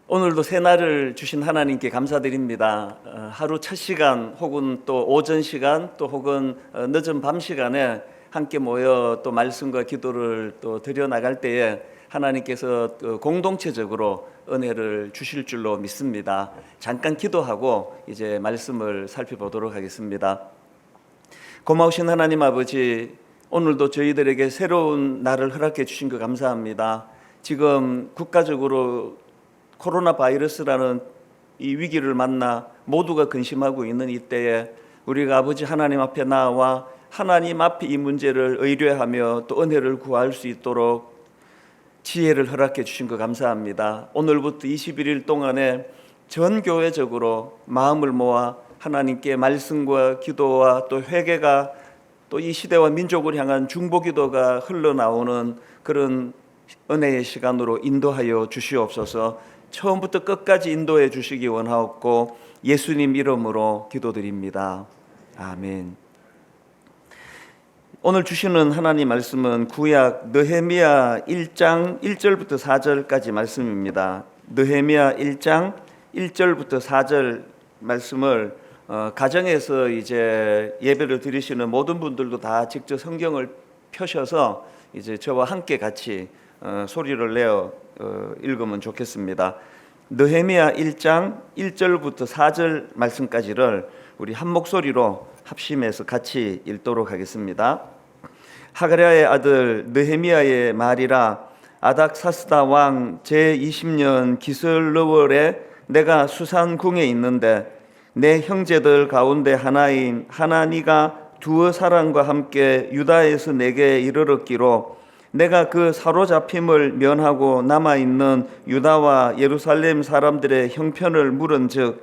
오늘도 새날을 주신 하나님께 감사드립니다. 하루 첫 시간 혹은 또 오전 시간 또 혹은 늦은 밤 시간에 함께 모여 또 말씀과 기도를 또 드려 나갈 때에 하나님께서 공동체적으로 은혜를 주실 줄로 믿습니다. 잠깐 기도하고 이제 말씀을 살펴보도록 하겠습니다. 고마우신 하나님 아버지, 오늘도 저희들에게 새로운 날을 허락해 주신 것 감사합니다. 지금 국가적으로 코로나 바이러스라는 이 위기를 만나 모두가 근심하고 있는 이때에 우리가 아버지 하나님 앞에 나와 하나님 앞에 이 문제를 의뢰하며 또 은혜를 구할 수 있도록 지혜를 허락해 주신 것 감사합니다. 오늘부터 21일 동안에 전 교회적으로 마음을 모아 하나님께 말씀과 기도와 또 회개가 또 이 시대와 민족을 향한 중보기도가 흘러나오는 그런 은혜의 시간으로 인도하여 주시옵소서. 처음부터 끝까지 인도해 주시기 원하옵고 예수님 이름으로 기도드립니다. 아멘. 오늘 주시는 하나님 말씀은 구약 느헤미야 1장 1절부터 4절까지 말씀입니다. 느헤미야 1장 1절부터 4절 말씀을 가정에서 이제 예배를 드리시는 모든 분들도 다 직접 성경을 펴셔서 이제 저와 함께 같이 소리를 내어 읽으면 좋겠습니다. 느헤미야 1장 1절부터 4절 말씀까지를 우리 한 목소리로 합심해서 같이 읽도록 하겠습니다. 하가랴의 아들 느헤미야의 말이라. 아닥사스다 왕 제20년 기슬르월에 내가 수산궁에 있는데 내 형제들 가운데 하나인 하나니가 두어 사람과 함께 유다에서 내게 이르렀기로 내가 그 사로잡힘을 면하고 남아있는 유다와 예루살렘 사람들의 형편을 물은즉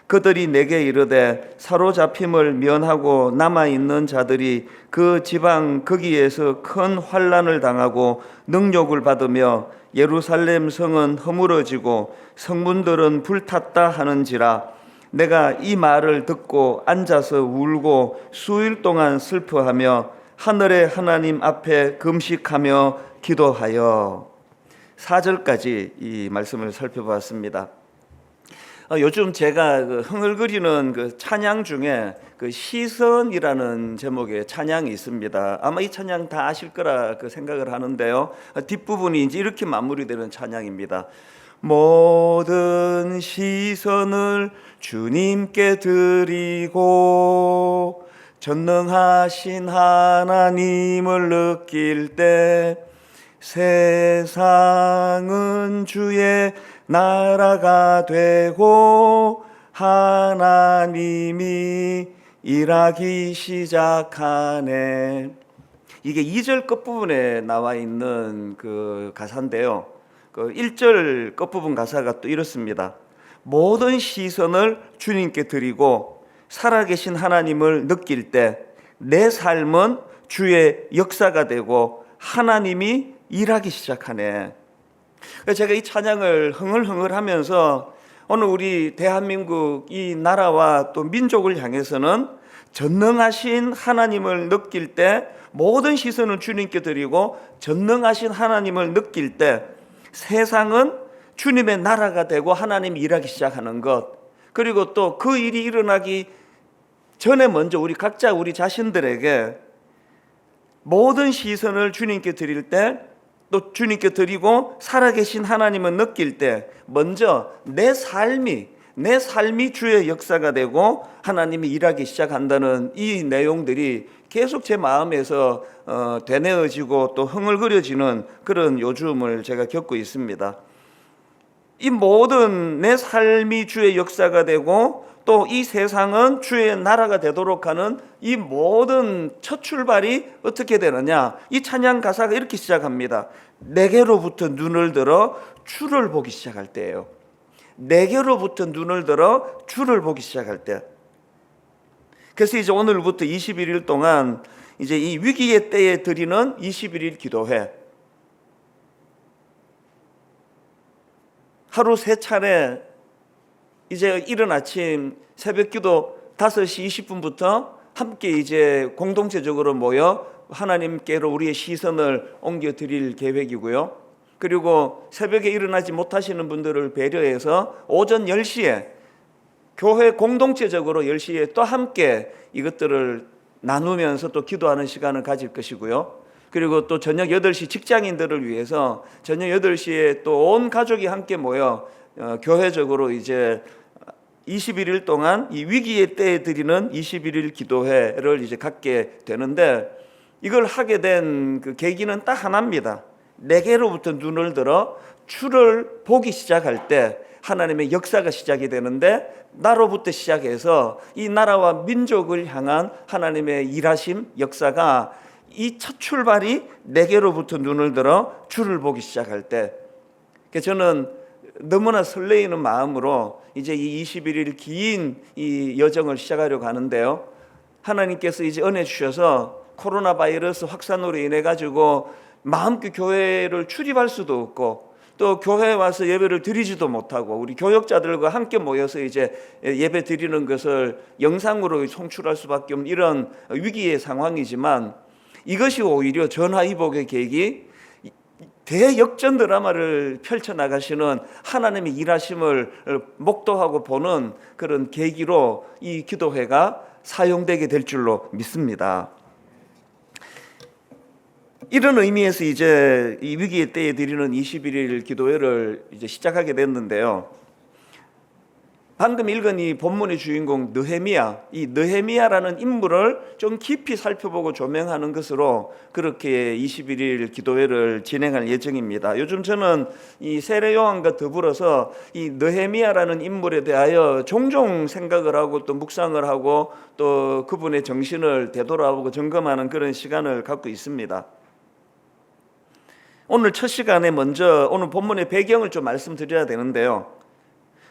그들이 내게 이르되 사로잡힘을 면하고 남아있는 자들이 그 지방 거기에서 큰 환난을 당하고 능욕을 받으며 예루살렘 성은 허물어지고 성문들은 불탔다 하는지라. 내가 이 말을 듣고 앉아서 울고 수일 동안 슬퍼하며 하늘의 하나님 앞에 금식하며 기도하여. 4절까지 이 말씀을 살펴보았습니다. 요즘 제가 흥얼거리는 그 찬양 중에 그 시선이라는 제목의 찬양이 있습니다. 아마 이 찬양 다 아실 거라 생각을 하는데요. 뒷부분이 이제 이렇게 마무리되는 찬양입니다. 모든 시선을 주님께 드리고 전능하신 하나님을 느낄 때 세상은 주의 나라가 되고 하나님이 일하기 시작하네. 이게 2절 끝부분에 나와 있는 그 가사인데요. 그 1절 끝부분 가사가 또 이렇습니다. 모든 시선을 주님께 드리고 살아계신 하나님을 느낄 때 내 삶은 주의 역사가 되고 하나님이 일하기 시작하네. 제가 이 찬양을 흥얼흥얼 하면서 오늘 우리 대한민국 이 나라와 또 민족을 향해서는 전능하신 하나님을 느낄 때 모든 시선을 주님께 드리고 전능하신 하나님을 느낄 때 세상은 주님의 나라가 되고 하나님이 일하기 시작하는 것, 그리고 또 그 일이 일어나기 전에 먼저 우리 각자 우리 자신들에게 모든 시선을 주님께 드릴 때, 또 주님께 드리고 살아계신 하나님을 느낄 때 먼저 내 삶이 주의 역사가 되고 하나님이 일하기 시작한다는 이 내용들이 계속 제 마음에서 되뇌어지고 또 흥얼거려지는 그런 요즘을 제가 겪고 있습니다. 이 모든 내 삶이 주의 역사가 되고 또 이 세상은 주의 나라가 되도록 하는 이 모든 첫 출발이 어떻게 되느냐? 이 찬양 가사가 이렇게 시작합니다. 내게로부터 눈을 들어 주를 보기 시작할 때예요. 내게로부터 눈을 들어 주를 보기 시작할 때. 그래서 이제 오늘부터 21일 동안 이제 이 위기의 때에 드리는 21일 기도회, 하루 3차례 이제 이른 아침 새벽기도 5시 20분부터 함께 이제 공동체적으로 모여 하나님께로 우리의 시선을 옮겨 드릴 계획이고요. 그리고 새벽에 일어나지 못하시는 분들을 배려해서 오전 10시에 교회 공동체적으로 10시에 또 함께 이것들을 나누면서 또 기도하는 시간을 가질 것이고요. 그리고 또 저녁 8시 직장인들을 위해서 저녁 8시에 또 온 가족이 함께 모여 교회적으로 이제 21일 동안 이 위기의 때에 드리는 21일 기도회를 이제 갖게 되는데, 이걸 하게 된 그 계기는 딱 하나입니다. 내게로부터 눈을 들어 주를 보기 시작할 때 하나님의 역사가 시작이 되는데, 나로부터 시작해서 이 나라와 민족을 향한 하나님의 일하심 역사가 이 첫 출발이 내게로부터 눈을 들어 주를 보기 시작할 때, 저는 너무나 설레이는 마음으로 이제 이 21일 긴 이 여정을 시작하려고 하는데요. 하나님께서 이제 은혜 주셔서 코로나 바이러스 확산으로 인해 가지고 마음껏 교회를 출입할 수도 없고, 또 교회에 와서 예배를 드리지도 못하고, 우리 교역자들과 함께 모여서 이제 예배 드리는 것을 영상으로 송출할 수밖에 없는 이런 위기의 상황이지만, 이것이 오히려 전화위복의 계기, 대역전 드라마를 펼쳐나가시는 하나님의 일하심을 목도하고 보는 그런 계기로 이 기도회가 사용되게 될 줄로 믿습니다. 이런 의미에서 이제 이 위기의 때에 드리는 21일 기도회를 이제 시작하게 됐는데요. 방금 읽은 이 본문의 주인공 느헤미야, 이 느헤미야라는 인물을 좀 깊이 살펴보고 조명하는 것으로 그렇게 21일 기도회를 진행할 예정입니다. 요즘 저는 이 세례 요한과 더불어서 이 느헤미야라는 인물에 대하여 종종 생각을 하고 또 묵상을 하고 또 그분의 정신을 되돌아보고 점검하는 그런 시간을 갖고 있습니다. 오늘 첫 시간에 먼저 오늘 본문의 배경을 좀 말씀드려야 되는데요.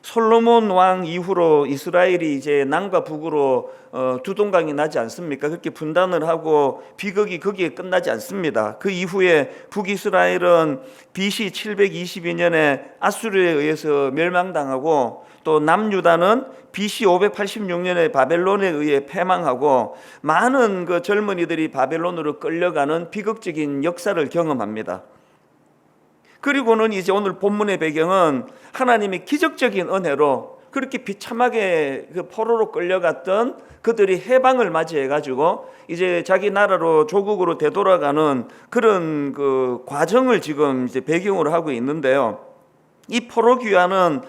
솔로몬 왕 이후로 이스라엘이 이제 남과 북으로 두 동강이 나지 않습니까? 그렇게 분단을 하고 비극이 거기에 끝나지 않습니다. 그 이후에 북이스라엘은 BC 722년에 아수르에 의해서 멸망당하고, 또 남유다는 BC 586년에 바벨론에 의해 패망하고, 많은 그 젊은이들이 바벨론으로 끌려가는 비극적인 역사를 경험합니다. 그리고는 이제 오늘 본문의 배경은 하나님의 기적적인 은혜로 그렇게 비참하게 그 포로로 끌려갔던 그들이 해방을 맞이해 가지고 이제 자기 나라로 조국으로 되돌아가는 그런 그 과정을 지금 이제 배경으로 하고 있는데요. 이 포로 귀환은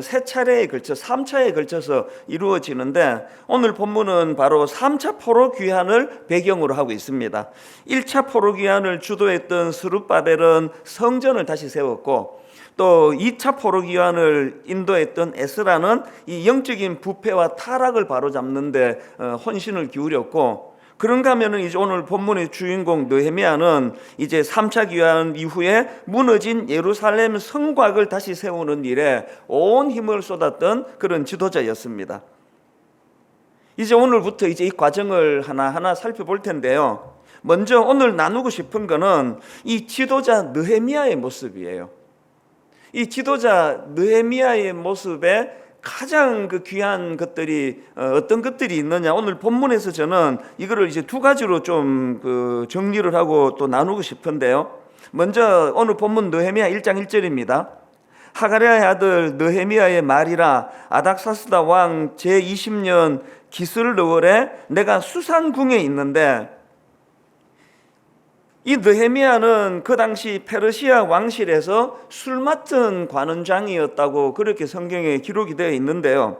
세 차례에 걸쳐 3차에 걸쳐서 이루어지는데, 오늘 본문은 바로 3차 포로 귀환을 배경으로 하고 있습니다. 1차 포로 귀환을 주도했던 스룹바벨은 성전을 다시 세웠고, 또 2차 포로 귀환을 인도했던 에스라는 이 영적인 부패와 타락을 바로잡는 데 헌신을 기울였고, 그런가 하면은 이제 오늘 본문의 주인공 느헤미야는 이제 3차 귀환 이후에 무너진 예루살렘 성곽을 다시 세우는 일에 온 힘을 쏟았던 그런 지도자였습니다. 이제 오늘부터 이제 이 과정을 하나하나 살펴볼 텐데요. 먼저 오늘 나누고 싶은 거는 이 지도자 느헤미야의 모습이에요. 이 지도자 느헤미야의 모습에 가장 그 귀한 것들이 어떤 것들이 있느냐, 오늘 본문에서 저는 이거를 이제 두 가지로 좀 그 정리를 하고 또 나누고 싶은데요. 먼저 오늘 본문 느헤미야 1장 1절입니다. 하가랴의 아들 느헤미야의 말이라, 아닥사스다 왕 제20년 기슬르월에 내가 수산궁에 있는데, 이 느헤미야는 그 당시 페르시아 왕실에서 술 맡은 관원장이었다고 그렇게 성경에 기록이 되어 있는데요.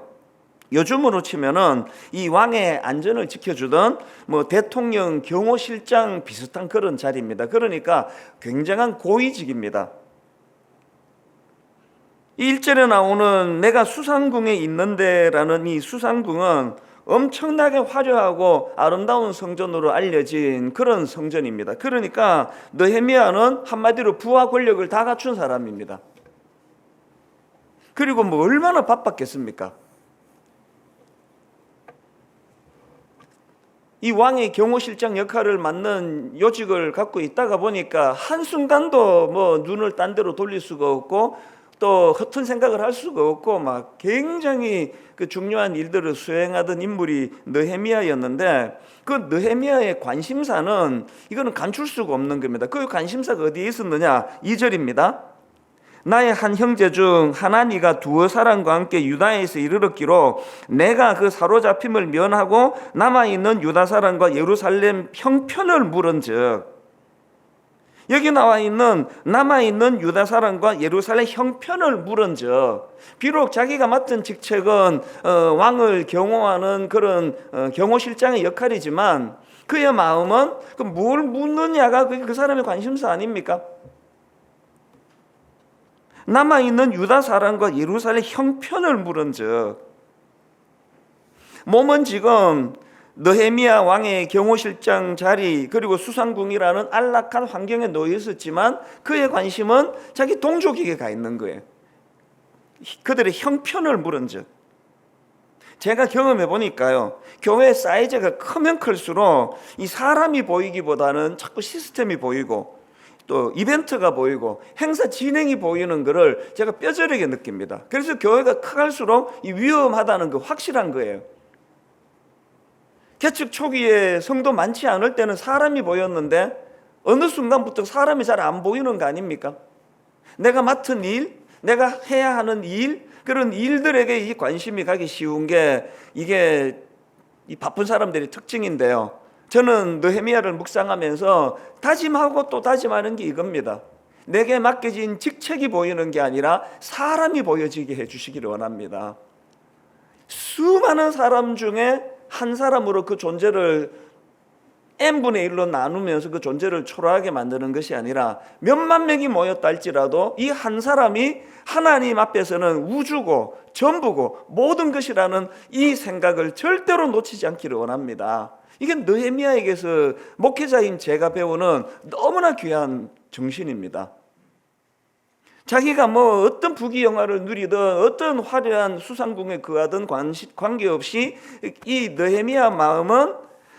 요즘으로 치면은 이 왕의 안전을 지켜주던 뭐 대통령 경호실장 비슷한 그런 자리입니다. 그러니까 굉장한 고위직입니다. 이 1절에 나오는 내가 수산궁에 있는데라는 이 수산궁은 엄청나게 화려하고 아름다운 성전으로 알려진 그런 성전입니다. 그러니까 느헤미야는 한마디로 부와 권력을 다 갖춘 사람입니다. 그리고 뭐 얼마나 바빴겠습니까? 이 왕의 경호실장 역할을 맡는 요직을 갖고 있다가 보니까 한순간도 뭐 눈을 딴 데로 돌릴 수가 없고, 또 허튼 생각을 할 수가 없고 막 굉장히 그 중요한 일들을 수행하던 인물이 느헤미야였는데, 그 느헤미야의 관심사는 이거는 감출 수가 없는 겁니다. 그 관심사가 어디에 있었느냐? 2절입니다. 나의 한 형제 중 하나니가 두어 사람과 함께 유다에서 이르렀기로 내가 그 사로잡힘을 면하고 남아있는 유다 사람과 예루살렘 형편을 물은즉, 여기 나와 있는 남아있는 유다 사람과 예루살렘 형편을 물은즉, 비록 자기가 맡은 직책은 왕을 경호하는 그런 경호실장의 역할이지만 그의 마음은 뭘 묻느냐가 그 사람의 관심사 아닙니까? 남아있는 유다 사람과 예루살렘 형편을 물은즉, 몸은 지금 느헤미야 왕의 경호실장 자리 그리고 수상궁이라는 안락한 환경에 놓여 있었지만 그의 관심은 자기 동족에게 가 있는 거예요. 그들의 형편을 물은즉, 제가 경험해 보니까요, 교회 사이즈가 크면 클수록 이 사람이 보이기보다는 자꾸 시스템이 보이고 또 이벤트가 보이고 행사 진행이 보이는 것을 제가 뼈저리게 느낍니다. 그래서 교회가 커갈수록 이 위험하다는 거 확실한 거예요. 개척 초기에 성도 많지 않을 때는 사람이 보였는데 어느 순간부터 사람이 잘 안 보이는 거 아닙니까? 내가 맡은 일, 내가 해야 하는 일, 그런 일들에게 이 관심이 가기 쉬운 게 이게 이 바쁜 사람들의 특징인데요. 저는 느헤미야를 묵상하면서 다짐하고 또 다짐하는 게 이겁니다. 내게 맡겨진 직책이 보이는 게 아니라 사람이 보여지게 해주시기를 원합니다. 수많은 사람 중에 한 사람으로 그 존재를 n분의 1로 나누면서 그 존재를 초라하게 만드는 것이 아니라 몇만 명이 모였다 할지라도 이 한 사람이 하나님 앞에서는 우주고 전부고 모든 것이라는 이 생각을 절대로 놓치지 않기를 원합니다. 이게 느헤미야에게서 목회자인 제가 배우는 너무나 귀한 정신입니다. 자기가 뭐 어떤 부귀영화를 누리든 어떤 화려한 수상궁에 거하든 관계없이 이 느헤미야 마음은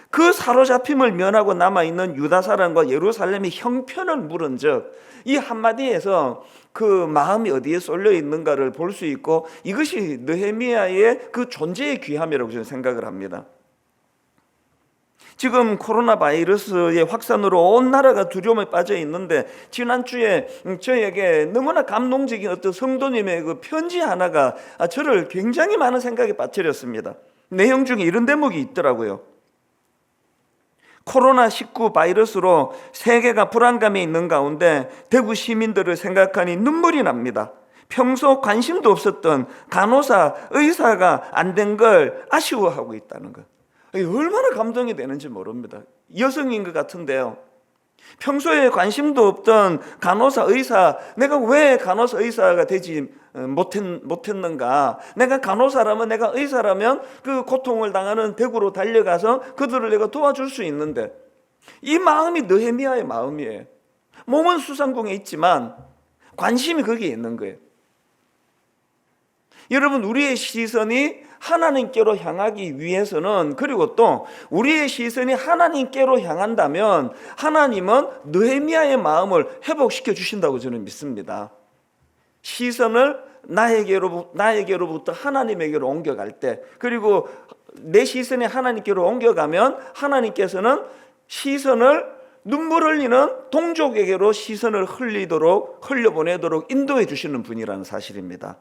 그 사로잡힘을 면하고 남아있는 유다 사람과 예루살렘의 형편을 물은즉, 이 한마디에서 그 마음이 어디에 쏠려 있는가를 볼 수 있고, 이것이 느헤미야의 그 존재의 귀함이라고 저는 생각을 합니다. 지금 코로나 바이러스의 확산으로 온 나라가 두려움에 빠져 있는데, 지난주에 저에게 너무나 감동적인 어떤 성도님의 그 편지 하나가 저를 굉장히 많은 생각에 빠뜨렸습니다. 내용 중에 이런 대목이 있더라고요. 코로나19 바이러스로 세계가 불안감에 있는 가운데 대구 시민들을 생각하니 눈물이 납니다. 평소 관심도 없었던 간호사, 의사가 안 된 걸 아쉬워하고 있다는 것. 얼마나 감동이 되는지 모릅니다. 여성인 것 같은데요, 평소에 관심도 없던 간호사, 의사, 내가 왜 간호사, 의사가 되지 못했는가? 내가 간호사라면, 내가 의사라면 그 고통을 당하는 대구로 달려가서 그들을 내가 도와줄 수 있는데, 이 마음이 느헤미야의 마음이에요. 몸은 수상궁에 있지만 관심이 거기에 있는 거예요. 여러분, 우리의 시선이 하나님께로 향하기 위해서는, 그리고 또 우리의 시선이 하나님께로 향한다면 하나님은 느헤미야의 마음을 회복시켜 주신다고 저는 믿습니다. 시선을 나에게로부터 하나님에게로 옮겨갈 때, 그리고 내 시선이 하나님께로 옮겨가면 하나님께서는 시선을 눈물 흘리는 동족에게로 시선을 흘려보내도록 인도해 주시는 분이라는 사실입니다.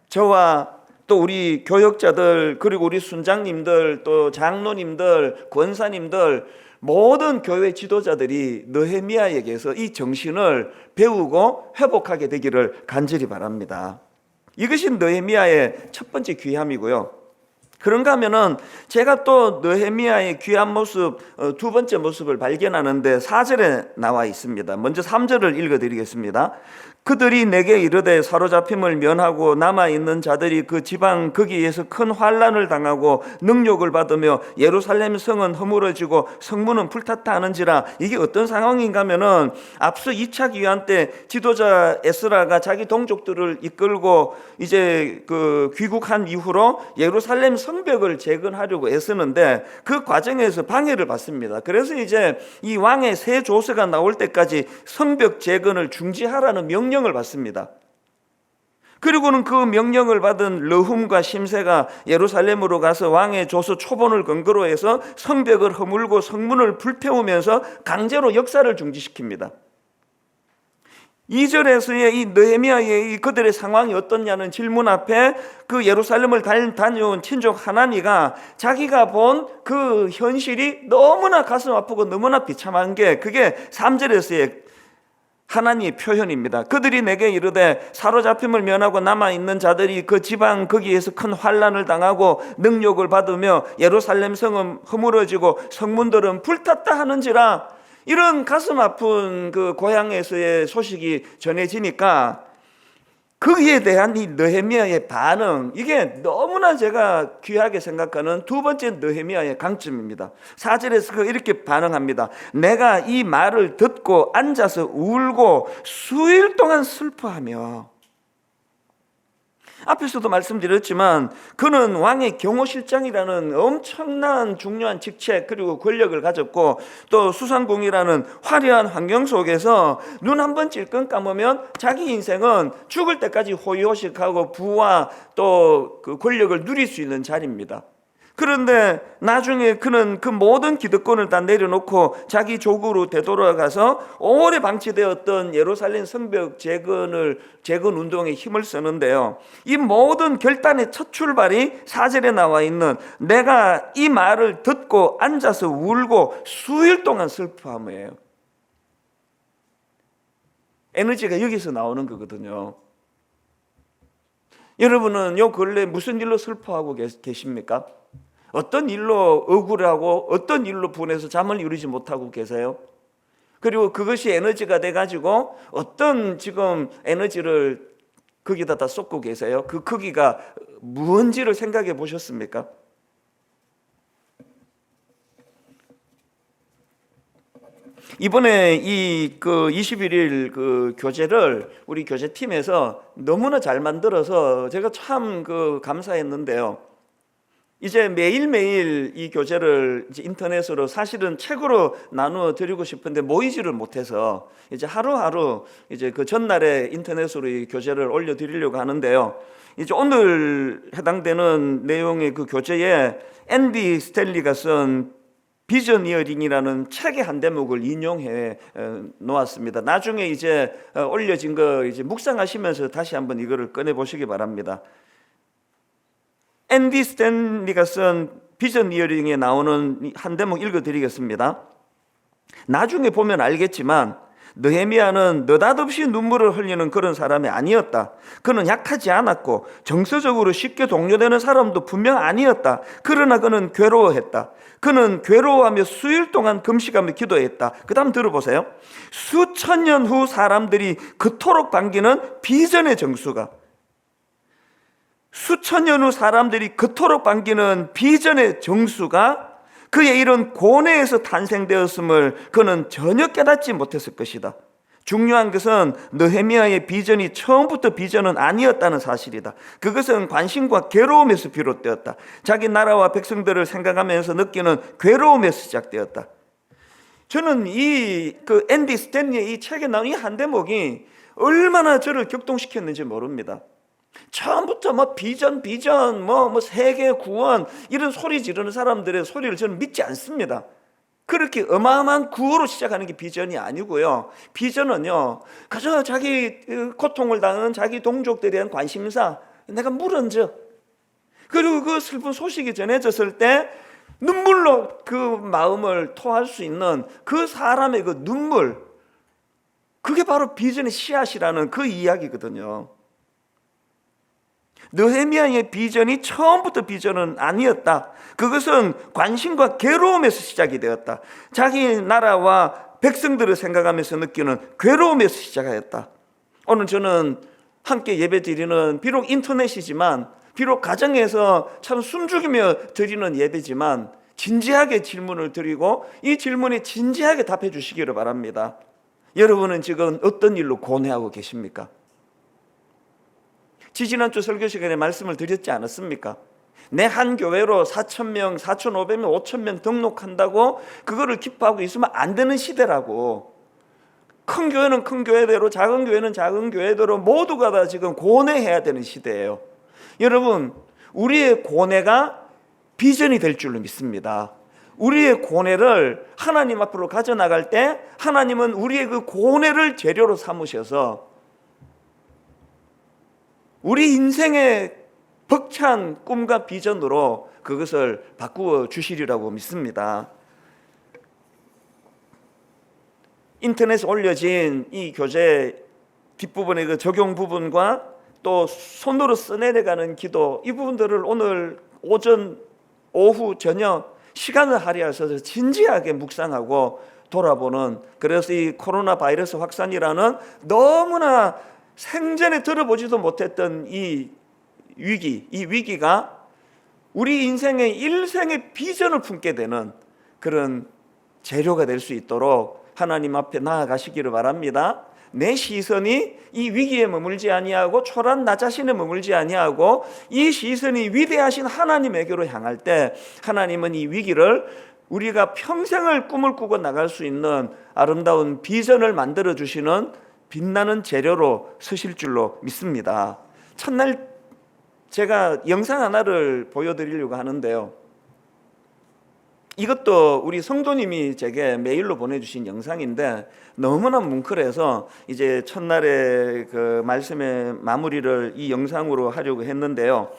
저와 또 우리 교역자들, 그리고 우리 순장님들, 또 장로님들, 권사님들, 모든 교회 지도자들이 느헤미야에게서 이 정신을 배우고 회복하게 되기를 간절히 바랍니다. 이것이 느헤미야의 첫 번째 귀함이고요. 그런가 하면은 제가 또 느헤미야의 귀한 모습, 두 번째 모습을 발견하는데 4절에 나와 있습니다. 먼저 3절을 읽어드리겠습니다. 그들이 내게 이르되 사로잡힘을 면하고 남아있는 자들이 그 지방 거기에서 큰 환난을 당하고 능욕을 받으며 예루살렘 성은 허물어지고 성문은 불탔다 하는지라. 이게 어떤 상황인가 하면은 앞서 2차 귀환 때 지도자 에스라가 자기 동족들을 이끌고 이제 그 귀국한 이후로 예루살렘 성벽을 재건하려고 애쓰는데 그 과정에서 방해를 받습니다. 그래서 이제 이 왕의 새 조서가 나올 때까지 성벽 재건을 중지하라는 명령을 받습니다. 그리고는 그 명령을 받은 르훔과 심세가 예루살렘으로 가서 왕의 조서 초본을 근거로 해서 성벽을 허물고 성문을 불태우면서 강제로 역사를 중지시킵니다. 2절에서의 이 느헤미야의 그들의 상황이 어떻냐는 질문 앞에 그 예루살렘을 다녀온 친족 하나니가 자기가 본 그 현실이 너무나 가슴 아프고 너무나 비참한 게 그게 3절에서의 하나님의 표현입니다. 그들이 내게 이르되 사로잡힘을 면하고 남아있는 자들이 그 지방 거기에서 큰 환난을 당하고 능욕을 받으며 예루살렘 성은 허물어지고 성문들은 불탔다 하는지라. 이런 가슴 아픈 그 고향에서의 소식이 전해지니까 거기에 대한 이 느헤미야의 반응, 이게 너무나 제가 귀하게 생각하는 두 번째 느헤미야의 강점입니다. 4절에서 이렇게 반응합니다. 내가 이 말을 듣고 앉아서 울고 수일 동안 슬퍼하며. 앞에서도 말씀드렸지만 그는 왕의 경호실장이라는 엄청난 중요한 직책 그리고 권력을 가졌고 또 수상궁이라는 화려한 환경 속에서 눈 한 번 찔끔 감으면 자기 인생은 죽을 때까지 호의호식하고 부와 또 그 권력을 누릴 수 있는 자리입니다. 그런데 나중에 그는 그 모든 기득권을 다 내려놓고 자기 조국으로 되돌아가서 오래 방치되었던 예루살렘 성벽 재건 운동에 힘을 쓰는데요. 이 모든 결단의 첫 출발이 4절에 나와 있는 내가 이 말을 듣고 앉아서 울고 수일 동안 슬퍼함이에요. 에너지가 여기서 나오는 거거든요. 여러분은 요 근래 무슨 일로 슬퍼하고 계십니까? 어떤 일로 억울하고 어떤 일로 분해서 잠을 이루지 못하고 계세요? 그리고 그것이 에너지가 돼가지고 어떤 지금 에너지를 거기다 다 쏟고 계세요? 그 크기가 무언지를 생각해 보셨습니까? 이번에 이 21일 그 교재를 우리 교재팀에서 너무나 잘 만들어서 제가 참 감사했는데요. 이제 매일매일 이 교재를 이제 인터넷으로 사실은 책으로 나누어 드리고 싶은데 모이지를 못해서 이제 하루하루 이제 그 전날에 인터넷으로 이 교재를 올려 드리려고 하는데요. 이제 오늘 해당되는 내용의 그 교재에 앤디 스탠리가 쓴 비저니어링이라는 책의 한 대목을 인용해 놓았습니다. 나중에 이제 올려진 거 이제 묵상하시면서 다시 한번 이거를 꺼내 보시기 바랍니다. 앤디 스탠리가 쓴 비저니어링에 나오는 한 대목 읽어드리겠습니다. 나중에 보면 알겠지만 느헤미야는 느닷없이 눈물을 흘리는 그런 사람이 아니었다. 그는 약하지 않았고 정서적으로 쉽게 동요되는 사람도 분명 아니었다. 그러나 그는 괴로워했다. 그는 괴로워하며 수일 동안 금식하며 기도했다. 그 다음 들어보세요. 수천 년 후 사람들이 그토록 반기는 비전의 정수가, 수천 년 후 사람들이 그토록 반기는 비전의 정수가 그의 이런 고뇌에서 탄생되었음을 그는 전혀 깨닫지 못했을 것이다. 중요한 것은 느헤미야의 비전이 처음부터 비전은 아니었다는 사실이다. 그것은 관심과 괴로움에서 비롯되었다. 자기 나라와 백성들을 생각하면서 느끼는 괴로움에서 시작되었다. 저는 이 앤디 스탠리의 이 책에 나온 이 한 대목이 얼마나 저를 격동시켰는지 모릅니다. 처음부터 비전, 세계 구원 이런 소리 지르는 사람들의 소리를 저는 믿지 않습니다. 그렇게 어마어마한 구호로 시작하는 게 비전이 아니고요. 비전은요, 그저 자기 고통을 당하는 자기 동족들에 대한 관심사, 내가 물은적, 그리고 그 슬픈 소식이 전해졌을 때 눈물로 그 마음을 토할 수 있는 그 사람의 그 눈물, 그게 바로 비전의 씨앗이라는 그 이야기거든요. 느헤미야의 비전이 처음부터 비전은 아니었다. 그것은 관심과 괴로움에서 시작이 되었다. 자기 나라와 백성들을 생각하면서 느끼는 괴로움에서 시작하였다. 오늘 저는 함께 예배 드리는 비록 인터넷이지만 비록 가정에서 참 숨죽이며 드리는 예배지만 진지하게 질문을 드리고 이 질문에 진지하게 답해 주시기를 바랍니다. 여러분은 지금 어떤 일로 고뇌하고 계십니까? 지지난주 설교 시간에 말씀을 드렸지 않았습니까? 내 한 교회로 4,000명, 4,500명, 5,000명 등록한다고 그거를 기뻐하고 있으면 안 되는 시대라고. 큰 교회는 큰 교회대로, 작은 교회는 작은 교회대로 모두가 다 지금 고뇌해야 되는 시대예요. 여러분, 우리의 고뇌가 비전이 될 줄로 믿습니다. 우리의 고뇌를 하나님 앞으로 가져나갈 때 하나님은 우리의 그 고뇌를 재료로 삼으셔서 우리 인생의 벅찬 꿈과 비전으로 그것을 바꾸어 주시리라고 믿습니다. 인터넷에 올려진 이 교재 뒷부분의 그 적용 부분과 또 손으로 써내려가는 기도, 이 부분들을 오늘 오전, 오후, 저녁 시간을 할애해서 진지하게 묵상하고 돌아보는, 그래서 이 코로나 바이러스 확산이라는 너무나 생전에 들어보지도 못했던 이 위기가 우리 인생의 일생의 비전을 품게 되는 그런 재료가 될 수 있도록 하나님 앞에 나아가시기를 바랍니다. 내 시선이 이 위기에 머물지 아니하고 초라한 나 자신에 머물지 아니하고 이 시선이 위대하신 하나님에게로 향할 때 하나님은 이 위기를 우리가 평생을 꿈을 꾸고 나갈 수 있는 아름다운 비전을 만들어 주시는 빛나는 재료로 쓰실 줄로 믿습니다. 첫날 제가 영상 하나를 보여드리려고 하는데요, 이것도 우리 성도님이 제게 메일로 보내주신 영상인데 너무나 뭉클해서 이제 첫날에 그 말씀의 마무리를 이 영상으로 하려고 했는데요,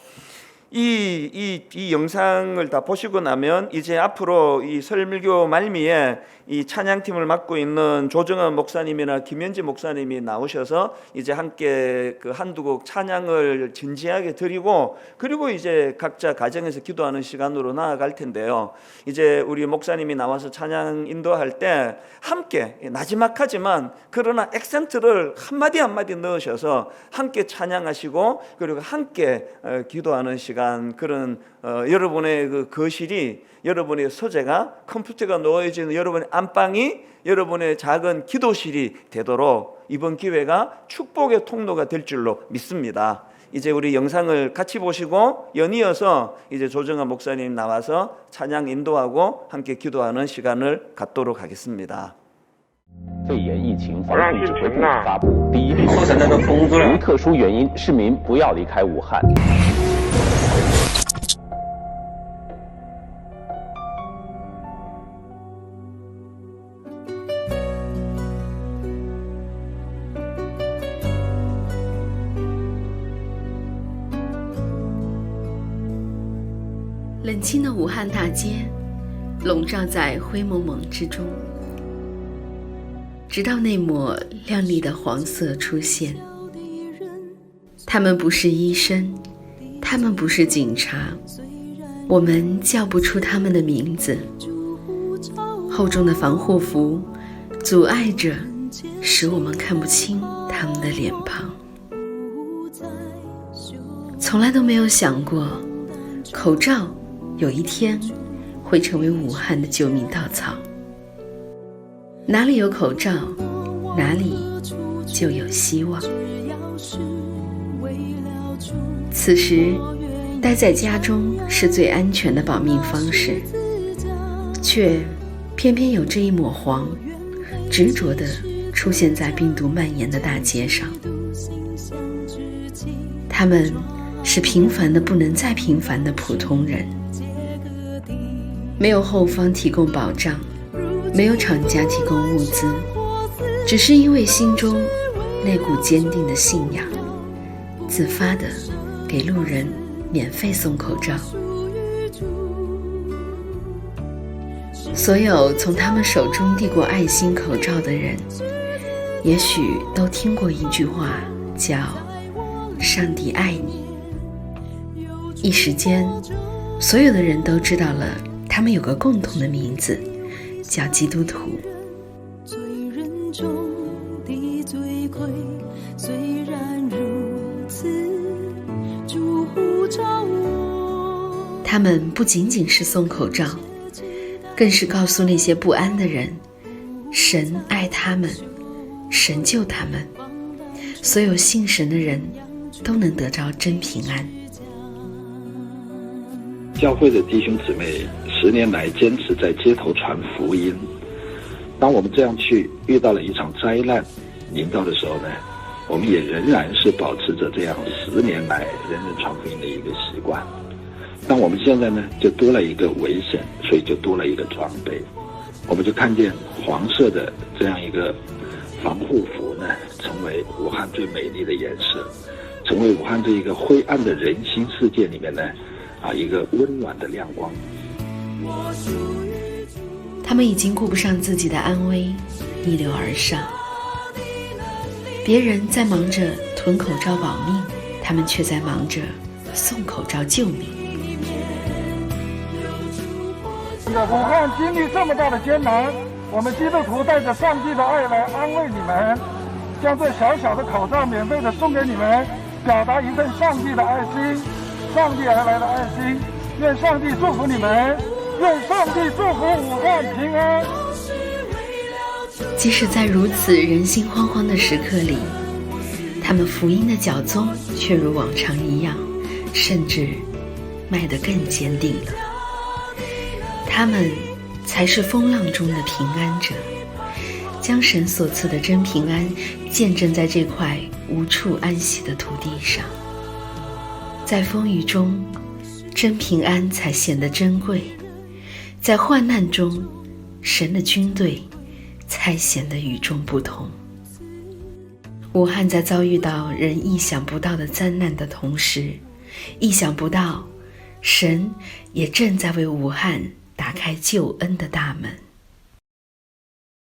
이 영상을 다 보시고 나면 이제 앞으로 이 설밀교 말미에 이 찬양팀을 맡고 있는 조정환 목사님이나 김현지 목사님이 나오셔서 이제 함께 그 한두 곡 찬양을 진지하게 드리고, 그리고 이제 각자 가정에서 기도하는 시간으로 나아갈 텐데요, 이제 우리 목사님이 나와서 찬양 인도할 때 함께 나지막하지만 그러나 액센트를 한마디 한마디 넣으셔서 함께 찬양하시고 그리고 함께 기도하는 시간, 그런 여러분의 그 거실이, 여러분의 서재가, 컴퓨터가 놓여지는 여러분의 안방이 여러분의 작은 기도실이 되도록 이번 기회가 축복의 통로가 될 줄로 믿습니다. 이제 우리 영상을 같이 보시고 연이어서 이제 조정환 목사님 나와서 찬양 인도하고 함께 기도하는 시간을 갖도록 하겠습니다. 肺炎疫情防控指挥部发布第一例无特殊原因，市民不要离开武汉。冷清的武汉大街，笼罩在灰蒙蒙之中。直到那抹亮丽的黄色出现，他们不是医生，他们不是警察，我们叫不出他们的名字。厚重的防护服阻碍着，使我们看不清他们的脸庞。从来都没有想过，口罩有一天会成为武汉的救命稻草。哪里有口罩，哪里就有希望。此时待在家中是最安全的保命方式，却偏偏有这一抹黄执着地出现在病毒蔓延的大街上。他们是平凡的不能再平凡的普通人，没有后方提供保障，没有厂家提供物资，只是因为心中那股坚定的信仰，自发地给路人免费送口罩。所有从他们手中递过爱心口罩的人，也许都听过一句话，叫上帝爱你。一时间，所有的人都知道了他们有个共同的名字，叫基督徒。罪人中的罪魁，虽然如此，主呼召我。他们不仅仅是送口罩，更是告诉那些不安的人，神爱他们，神救他们，所有信神的人都能得着真平安。教会的弟兄姊妹10年来坚持在街头传福音，当我们这样去遇到了一场灾难临到的时候呢，我们也仍然是保持着这样10年来人人传福音的一个习惯。但我们现在呢，就多了一个危险，所以就多了一个装备。我们就看见黄色的这样一个防护服呢，成为武汉最美丽的颜色，成为武汉这一个灰暗的人心世界里面呢，一个温暖的亮光。他们已经顾不上自己的安危，逆流而上。别人在忙着囤口罩保命，他们却在忙着送口罩救命。武汉经历这么大的艰难，我们基督徒带着上帝的爱来安慰你们，将这小小的口罩免费的送给你们，表达一份上帝的爱心，上帝而来的爱心。愿上帝祝福你们，愿上帝祝福武汉平安。即使在如此人心惶惶的时刻里，他们福音的脚踪却如往常一样，甚至迈得更坚定了。他们才是风浪中的平安者，将神所赐的真平安见证在这块无处安息的土地上。在风雨中，真平安才显得珍贵；在患难中，神的军队才显得与众不同。武汉在遭遇到人意想不到的灾难的同时，意想不到神也正在为武汉打开救恩的大门。